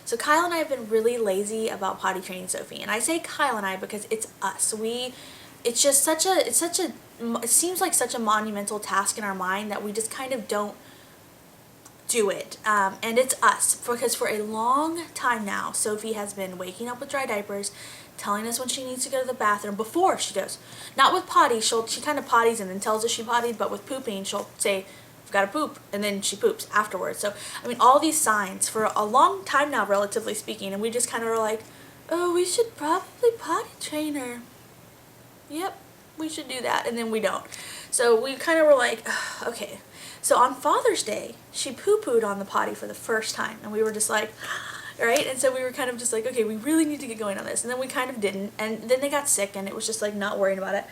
So Kyle and I have been really lazy about potty training Sophie, and I say Kyle and I because it's us. It's just it seems like such a monumental task in our mind that we just kind of don't do it. And it's us, because for a long time now, Sophie has been waking up with dry diapers, telling us when she needs to go to the bathroom before she goes. Not with potty, she kind of potties and then tells us she pottied, but with pooping, she'll say, I've got to poop, and then she poops afterwards. So, I mean, all these signs for a long time now, relatively speaking, and we just kind of were like, oh, we should probably potty train her. Yep, we should do that, and then we don't. So we kind of were like, okay. So on Father's Day, she poo-pooed on the potty for the first time, and we were just like, right? And so we were kind of just like, okay, we really need to get going on this. And then we kind of didn't, and then they got sick, and it was just like not worrying about it.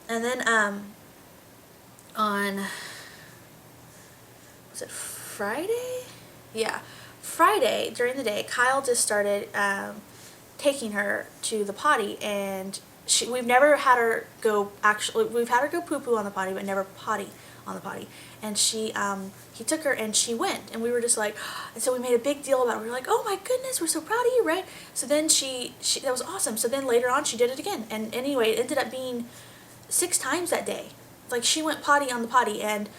And then on, was it Friday? Yeah, Friday during the day, Kyle just started taking her to the potty, and we've never had her go, we've had her go poo-poo on the potty, but never potty on the potty. And he took her and she went, and we were just like, and so we made a big deal about it. We were like, oh my goodness, we're so proud of you, right? So then that was awesome. So then later on she did it again, and anyway, it ended up being 6 times that day. Like, she went potty on the potty, and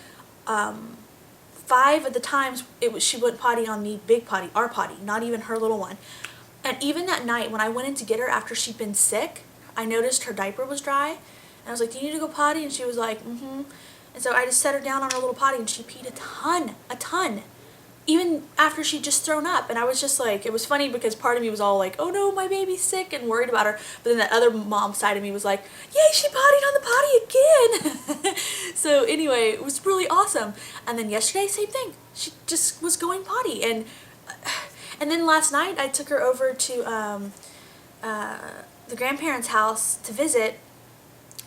5 of the times she went potty on the big potty, our potty, not even her little one. And even that night when I went in to get her after she'd been sick, I noticed her diaper was dry, and I was like, do you need to go potty? And she was like, mm-hmm. And so I just set her down on her little potty, and she peed a ton, even after she'd just thrown up. And I was just like, it was funny because part of me was all like, oh no, my baby's sick, and worried about her. But then that other mom side of me was like, yay, she pottied on the potty again. So anyway, it was really awesome. And then yesterday, same thing. She just was going potty. And then last night, I took her over to the grandparents' house to visit,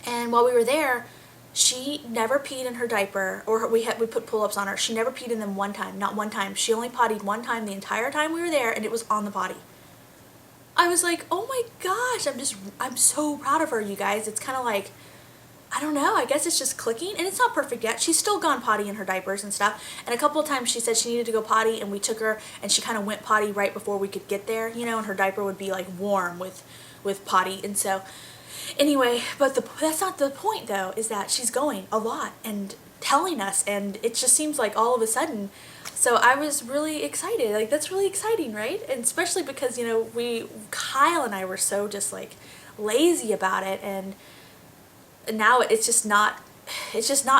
and while we were there, she never peed in her diaper, or we put pull-ups on her. She never peed in them one time, not one time. She only pottied one time the entire time we were there, and it was on the potty. I was like, oh my gosh, I'm so proud of her, you guys. It's kind of like, I don't know, I guess it's just clicking, and it's not perfect yet. She's still gone potty in her diapers and stuff, and a couple of times she said she needed to go potty, and we took her, and she kind of went potty right before we could get there, you know, and her diaper would be like warm with potty. And so anyway, but that's not the point though, is that she's going a lot and telling us, and it just seems like all of a sudden. So I was really excited. Like, that's really exciting, right? And especially because, you know, Kyle and I were so just like lazy about it, and now it's just not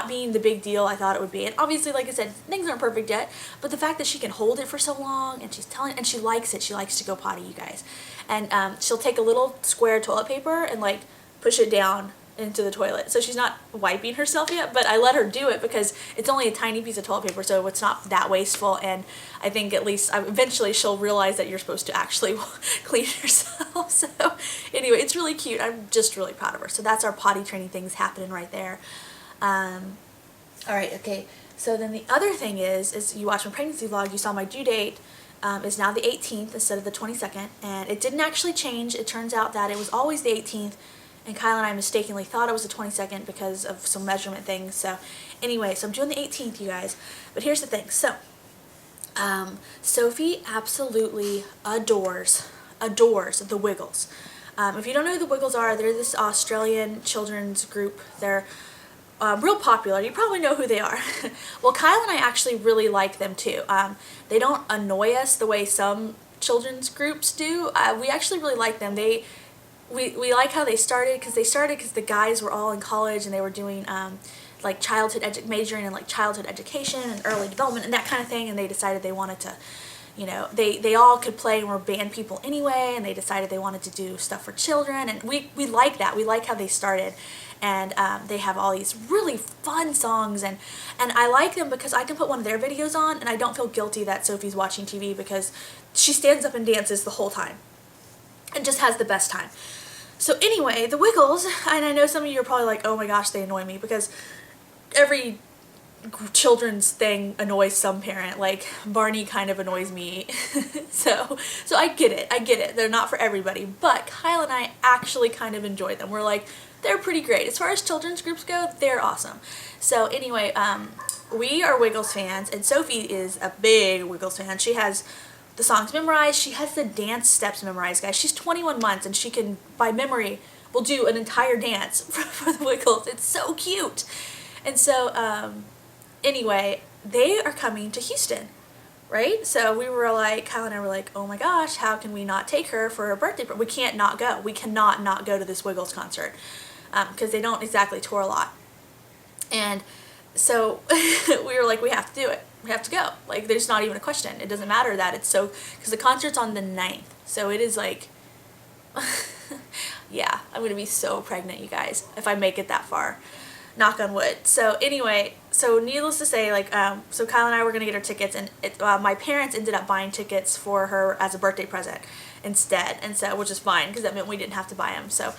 being the big deal I thought it would be. And obviously, like I said, things aren't perfect yet, but the fact that she can hold it for so long, and and she likes it. She likes to go potty, you guys. And she'll take a little square toilet paper and like push it down into the toilet. So she's not wiping herself yet, but I let her do it because it's only a tiny piece of toilet paper, so it's not that wasteful. And I think at least eventually she'll realize that you're supposed to actually clean yourself. So anyway, it's really cute. I'm just really proud of her. So that's our potty training things happening right there. All right, okay. So then the other thing is you watched my pregnancy vlog, you saw my due date is now the 18th instead of the 22nd, and it didn't actually change. It turns out that it was always the 18th, and Kyle and I mistakenly thought it was the 22nd because of some measurement things. So anyway, so I'm doing the 18th, you guys. But here's the thing. So Sophie absolutely adores the Wiggles. If you don't know who the Wiggles are, they're this Australian children's group. They're real popular. You probably know who they are. Well, Kyle and I actually really like them too. They don't annoy us the way some children's groups do. We actually really like them. We like how they started because the guys were all in college, and they were doing like majoring in like childhood education and early development and that kind of thing, and they decided they wanted to, you know, they all could play and were band people anyway, and they decided they wanted to do stuff for children, and we like that. We like how they started. And they have all these really fun songs, and I like them because I can put one of their videos on, and I don't feel guilty that Sophie's watching TV because she stands up and dances the whole time and just has the best time. So anyway, the Wiggles, and I know some of you are probably like, oh my gosh, they annoy me, because every children's thing annoys some parent. Like, Barney kind of annoys me. so I get it. They're not for everybody, but Kyle and I actually kind of enjoy them. We're like, they're pretty great. As far as children's groups go, they're awesome. So anyway, we are Wiggles fans, and Sophie is a big Wiggles fan. She has the songs memorized. She has the dance steps memorized, guys. She's 21 months and she can, by memory, will do an entire dance for the Wiggles. It's so cute. And so, anyway, they are coming to Houston, right? So we were like, Kyle and I were like, oh my gosh, how can we not take her for her birthday? We can't not go. We cannot not go to this Wiggles concert, because they don't exactly tour a lot. And so we were like, we have to do it. We have to go. Like, there's not even a question. It doesn't matter that it's so, because the concert's on the 9th. So it is like, yeah, I'm going to be so pregnant, you guys, if I make it that far. Knock on wood. So anyway, so needless to say, like, so Kyle and I were going to get her tickets, and my parents ended up buying tickets for her as a birthday present instead. And so, which is fine, because that meant we didn't have to buy them. So,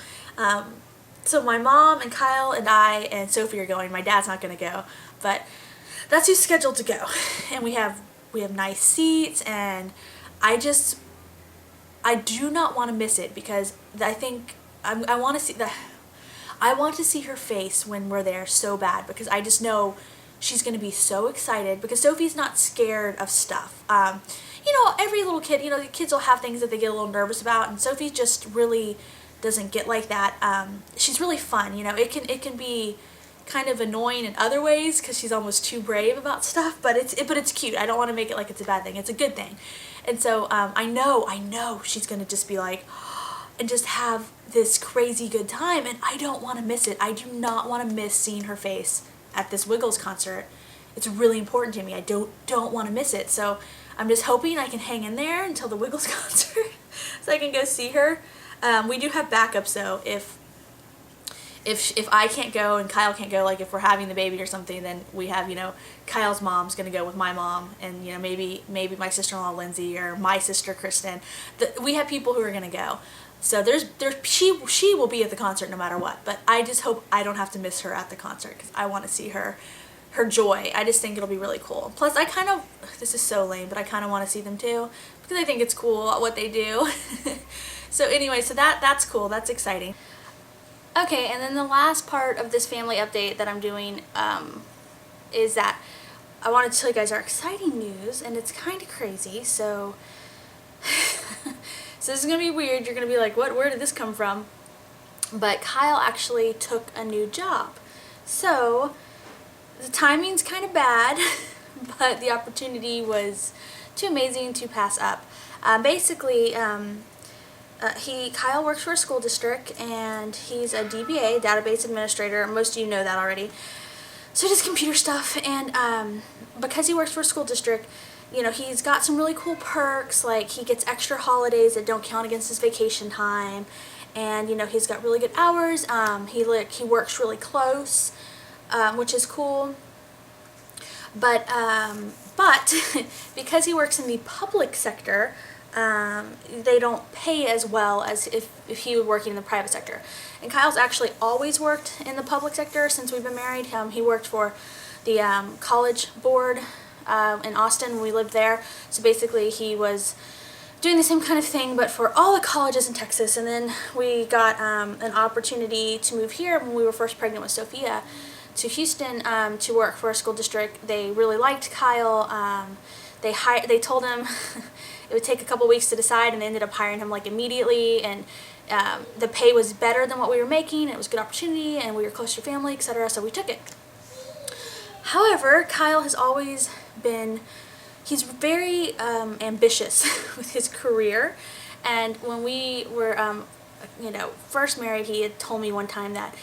so my mom and Kyle and I and Sophie are going. My dad's not going to go, but that's who's scheduled to go. And we have nice seats, and I do not want to miss it, because I think I want to see her face when we're there so bad, because I just know she's going to be so excited, because Sophie's not scared of stuff. You know, every little kid, you know, the kids will have things that they get a little nervous about, and Sophie just really doesn't get like that. She's really fun, you know. It can be kind of annoying in other ways, because she's almost too brave about stuff, but it's cute. I don't want to make it like it's a bad thing. It's a good thing. And so I know she's going to just be like, and just have this crazy good time, and I don't want to miss it. I do not want to miss seeing her face at this Wiggles concert. It's really important to me. I don't want to miss it. So I'm just hoping I can hang in there until the Wiggles concert so I can go see her. We do have backups though. If I can't go and Kyle can't go, like if we're having the baby or something, then we have, you know, Kyle's mom's gonna go with my mom, and you know, maybe my sister-in-law Lindsay or my sister Kristen. We have people who are gonna go. So she will be at the concert no matter what, but I just hope I don't have to miss her at the concert, because I want to see her joy. I just think it'll be really cool. Plus, this is so lame, but I kind of want to see them too, because I think it's cool what they do. So anyway, so that's cool. That's exciting. Okay, and then the last part of this family update that I'm doing is that I wanted to tell you guys our exciting news, and it's kind of crazy, so so this is going to be weird. You're going to be like, what? Where did this come from? But Kyle actually took a new job. So the timing's kind of bad, but the opportunity was too amazing to pass up. Basically, Kyle works for a school district, and he's a DBA, database administrator. Most of you know that already. So he does computer stuff, and because he works for a school district, you know, he's got some really cool perks, like he gets extra holidays that don't count against his vacation time, and you know, he's got really good hours. He works really close, which is cool. But because he works in the public sector, they don't pay as well as if he were working in the private sector. And Kyle's actually always worked in the public sector since we've been married. He worked for the college board in Austin when we lived there. So basically he was doing the same kind of thing, but for all the colleges in Texas. And then we got an opportunity to move here when we were first pregnant with Sophia to Houston to work for a school district. They really liked Kyle. They told him it would take a couple weeks to decide, and they ended up hiring him like immediately. And the pay was better than what we were making. It was a good opportunity, and we were close to family, etc. So we took it. However, Kyle has always been, he's very ambitious with his career. And when we were, first married, he had told me one time that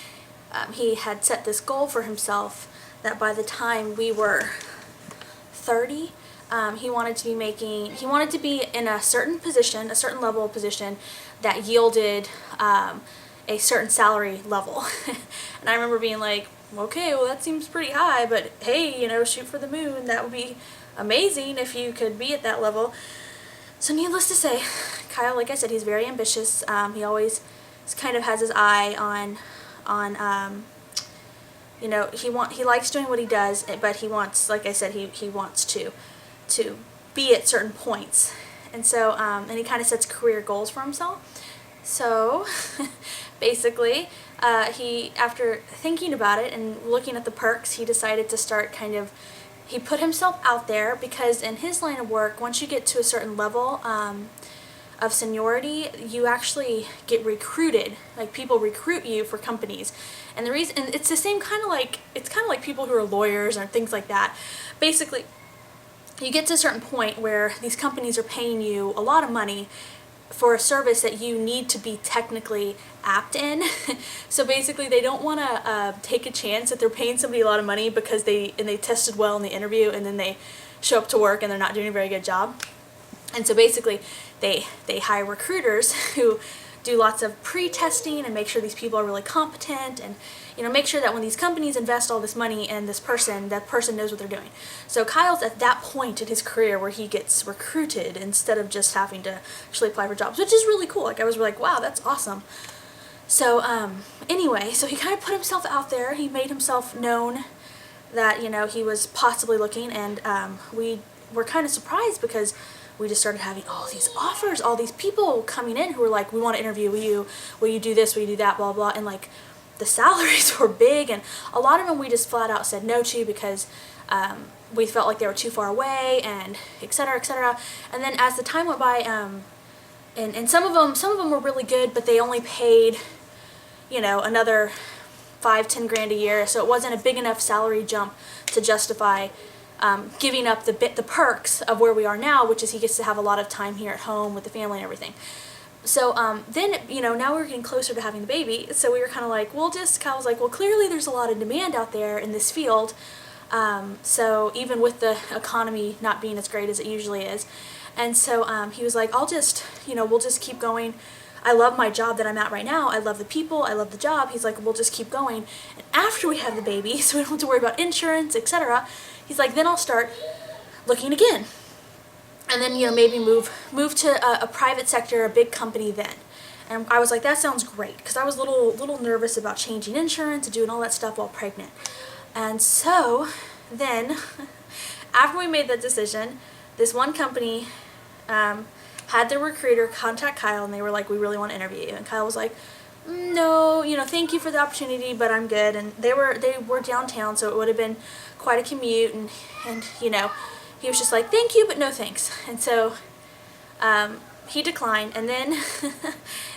he had set this goal for himself that by the time we were 30, he wanted to be in a certain position, a certain level of position that yielded a certain salary level. And I remember being like, okay, well that seems pretty high, but hey, you know, shoot for the moon. That would be amazing if you could be at that level. So needless to say, Kyle, like I said, he's very ambitious. He always kind of has his eye on he likes doing what he does, but he wants, like I said, he wants to be at certain points. And so, and he kind of sets career goals for himself. So, basically, he, after thinking about it and looking at the perks, he decided to start kind of he put himself out there because in his line of work, once you get to a certain level of seniority, you actually get recruited. Like, people recruit you for companies. And the reason, and it's the same kind of like, it's kind of like people who are lawyers or things like that. Basically, you get to a certain point where these companies are paying you a lot of money for a service that you need to be technically apt in. So basically, they don't want to take a chance that they're paying somebody a lot of money because they tested well in the interview, and then they show up to work and they're not doing a very good job. And so basically, they hire recruiters who do lots of pre-testing and make sure these people are really competent, and make sure that when these companies invest all this money in this person, that person knows what they're doing. So Kyle's at that point in his career where he gets recruited instead of just having to actually apply for jobs, which is really cool. Like, I was like, wow, that's awesome. So anyway, so he kind of put himself out there. He made himself known that he was possibly looking, and we were kind of surprised because we just started having all these offers, all these people coming in who were like, we want to interview you, will you do this, will you do that, blah, blah, and like, the salaries were big, and a lot of them we just flat out said no to because we felt like they were too far away, and et cetera, et cetera. And then as the time went by, and some of them were really good, but they only paid, another $5-10 grand a year, so it wasn't a big enough salary jump to justify giving up the perks of where we are now, which is he gets to have a lot of time here at home with the family and everything. So then, now we're getting closer to having the baby, so we were kind of like, Kyle was like, well, clearly there's a lot of demand out there in this field, so even with the economy not being as great as it usually is. And so he was like, we'll just keep going. I love my job that I'm at right now. I love the people. I love the job. He's like, we'll just keep going. And after we have the baby, so we don't have to worry about insurance, etc., he's like, then I'll start looking again. And then, maybe move to a private sector, a big company then. And I was like, that sounds great, because I was a little nervous about changing insurance and doing all that stuff while pregnant. And so then, after we made that decision, this one company had their recruiter contact Kyle, and they were like, we really want to interview you. And Kyle was like, no, thank you for the opportunity, but I'm good. And they were downtown, so it would have been quite a commute, and he was just like, thank you, but no thanks. And so he declined, and then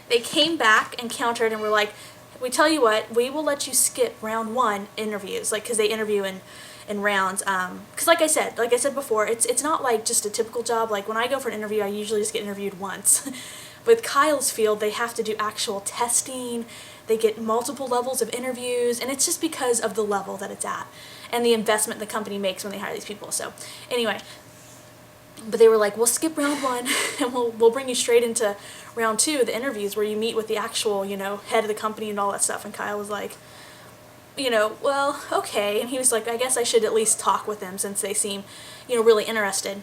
they came back and countered and were like, we tell you what, we will let you skip round 1 interviews, like, because they interview in rounds, because like I said before, it's not like just a typical job. Like, when I go for an interview, I usually just get interviewed once. With Kyle's field, they have to do actual testing, they get multiple levels of interviews, and it's just because of the level that it's at and the investment the company makes when they hire these people. So anyway, but they were like, we'll skip round 1 and we'll bring you straight into round 2, the interviews, where you meet with the actual, head of the company and all that stuff. And Kyle was like, well, okay. And he was like, I guess I should at least talk with them since they seem, really interested.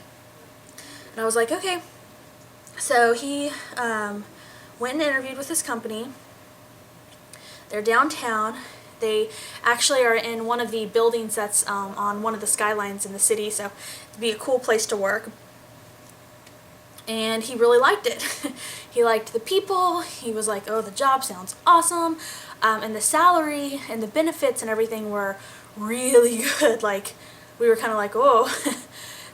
And I was like, okay. So he went and interviewed with this company. They're downtown. They actually are in one of the buildings that's on one of the skylines in the city, so it'd be a cool place to work. And he really liked it. He liked the people. He was like, oh, the job sounds awesome. And the salary and the benefits and everything were really good. Like, we were kind of like, oh.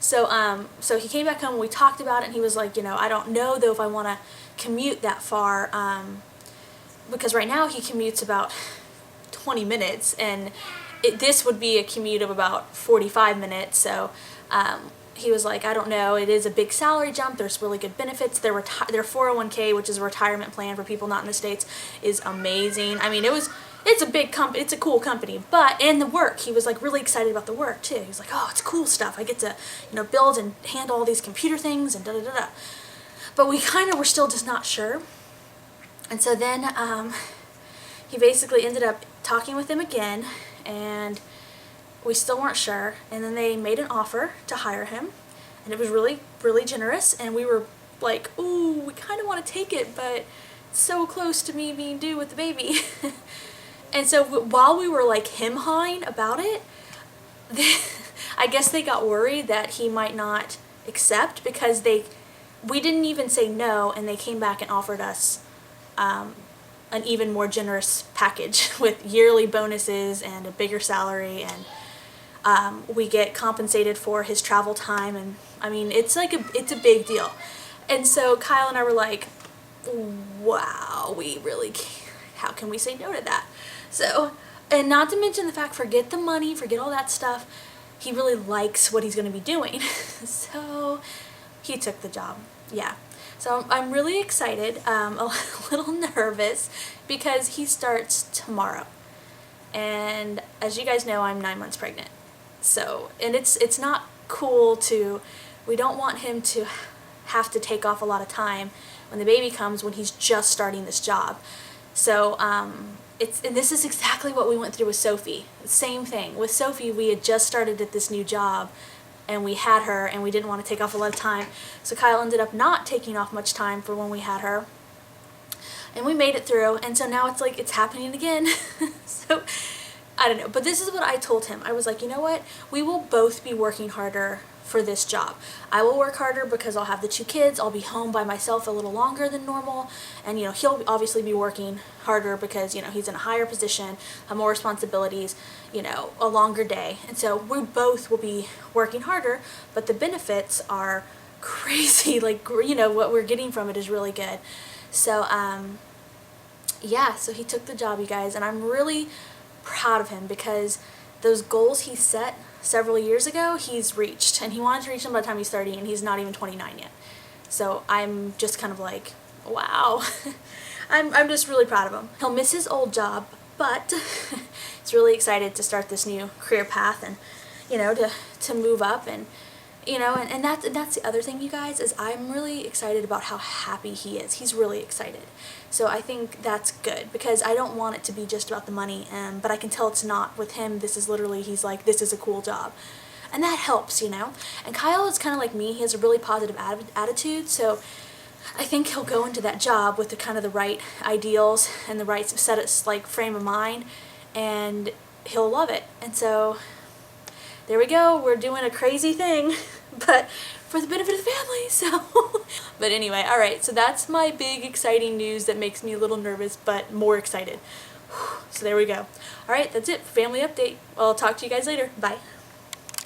So he came back home and we talked about it, and he was like, I don't know, though, if I want to commute that far, because right now he commutes about 20 minutes, and this would be a commute of about 45 minutes, so he was like, I don't know, it is a big salary jump, there's really good benefits, their 401k, which is a retirement plan for people not in the States, is amazing. I mean, it's a big company, it's a cool company, and the work, he was like really excited about the work too. He was like, oh, it's cool stuff, I get to, build and handle all these computer things and da-da-da-da. But we kind of were still just not sure. And so then he basically ended up talking with them again, and we still weren't sure. And then they made an offer to hire him, and it was really, really generous. And we were like, ooh, we kind of want to take it, but it's so close to me being due with the baby. And so while we were like him-hawing about it, I guess they got worried that he might not accept, because we didn't even say no, and they came back and offered us an even more generous package with yearly bonuses and a bigger salary. And We get compensated for his travel time, and I mean, it's a big deal. And so Kyle and I were like, wow, we really can't, how can we say no to that? So, and not to mention the fact, forget the money, forget all that stuff, he really likes what he's going to be doing. So he took the job. Yeah. So I'm really excited, a little nervous, because he starts tomorrow. And as you guys know, I'm 9 months pregnant. So, and it's not cool we don't want him to have to take off a lot of time when the baby comes, when he's just starting this job. So, and this is exactly what we went through with Sophie. Same thing. With Sophie, we had just started at this new job, and we had her, and we didn't want to take off a lot of time. So Kyle ended up not taking off much time for when we had her. And we made it through, and so now it's like it's happening again. So, I don't know. But this is what I told him. I was like, you know what? We will both be working harder for this job. I will work harder because I'll have the 2 kids. I'll be home by myself a little longer than normal. And, you know, he'll obviously be working harder because, you know, he's in a higher position, have more responsibilities, you know, a longer day. And so we both will be working harder, but the benefits are crazy. Like, you know, what we're getting from it is really good. So, yeah, so he took the job, you guys, and I'm really proud of him because those goals he set several years ago, he's reached, and he wanted to reach them by the time he's 30, and he's not even 29 yet. So I'm just kind of like, wow. I'm just really proud of him. He'll miss his old job, but he's really excited to start this new career path and, you know, to move up and, you know, and that's the other thing, you guys, is I'm really excited about how happy he is. He's really excited. So I think that's good because I don't want it to be just about the money, but I can tell it's not with him. This is literally, he's like, this is a cool job. And that helps, you know. And Kyle is kind of like me. He has a really positive attitude, so I think he'll go into that job with the kind of the right ideals and the right frame of mind, and he'll love it. And so there we go. We're doing a crazy thing, but for the benefit of the family, so. But anyway, all right, so that's my big exciting news that makes me a little nervous, but more excited. So there we go. All right, that's it. Family update. I'll talk to you guys later. Bye.